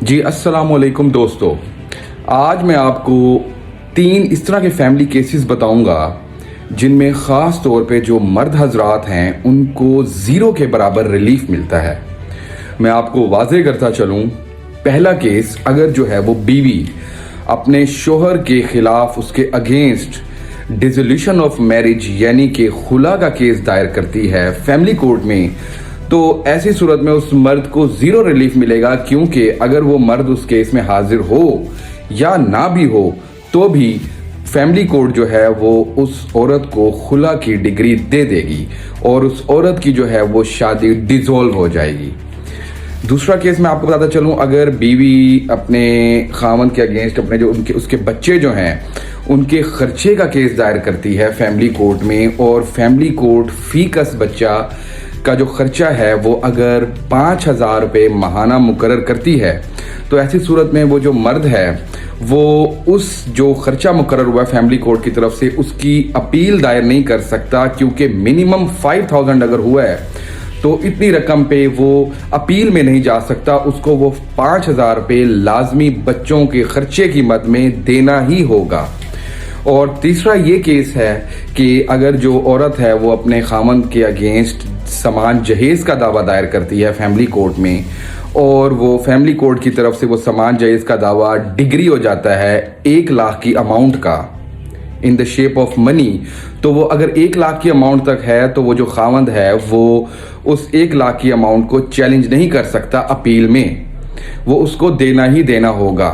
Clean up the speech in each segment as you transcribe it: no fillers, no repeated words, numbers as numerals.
जी अस्सलाम वालेकुम दोस्तों, आज मैं आपको 3 इस तरह के फैमिली केसेस बताऊंगा जिनमें ख़ास तौर पे जो मर्द हजरात हैं उनको ज़ीरो के बराबर रिलीफ मिलता है। मैं आपको वाज़े करता चलूं, पहला केस अगर जो है वो बीवी अपने शोहर के ख़िलाफ़ उसके अगेंस्ट डिसोल्यूशन ऑफ मैरिज यानी कि खुला का केस दायर करती है फैमिली कोर्ट में, तो ऐसी सूरत में उस मर्द को ज़ीरो रिलीफ मिलेगा, क्योंकि अगर वो मर्द उस केस में हाजिर हो या ना भी हो तो भी फैमिली कोर्ट जो है वो उस औरत को खुला की डिग्री दे देगी और उस औरत की जो है वो शादी डिसॉल्व हो जाएगी। दूसरा केस मैं आपको बताता चलूं, अगर बीवी अपने खामन के अगेंस्ट अपने जो उसके बच्चे जो हैं उनके खर्चे का केस दायर करती है फैमिली कोर्ट में, और फैमिली कोर्ट फी कस बच्चा का जो खर्चा है वो अगर 5,000 रुपये माहाना मुकर्रर करती है, तो ऐसी सूरत में वो जो मर्द है वो उस जो खर्चा मुकर्रर हुआ है फैमिली कोर्ट की तरफ से उसकी अपील दायर नहीं कर सकता, क्योंकि मिनिमम 5,000 अगर हुआ है तो इतनी रकम पे वो अपील में नहीं जा सकता, उसको वो 5,000 रुपये लाजमी बच्चों के खर्चे की मद में देना ही होगा। और तीसरा ये केस है कि अगर जो औरत है वो अपने खामन के अगेंस्ट समान जहेज का दावा दायर करती है फैमिली कोर्ट में, और वो फैमिली कोर्ट की तरफ से वो समान जहेज का दावा डिग्री हो जाता है 1 लाख की अमाउंट का in the shape of money, तो वो अगर 1 लाख की अमाउंट तक है तो वो जो खामंद है वो उस 1 लाख की अमाउंट को चैलेंज नहीं कर सकता अपील में, वो उसको देना ही देना होगा।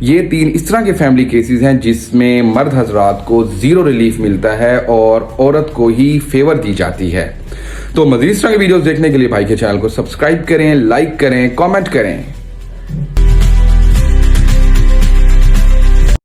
ये 3 इस तरह के फैमिली केसेस हैं जिसमें मर्द हजरात को ज़ीरो रिलीफ मिलता है और औरत को ही फेवर दी जाती है। तो मज़ीद इस तरह के वीडियोस देखने के लिए भाई के चैनल को सब्सक्राइब करें, लाइक करें, कमेंट करें।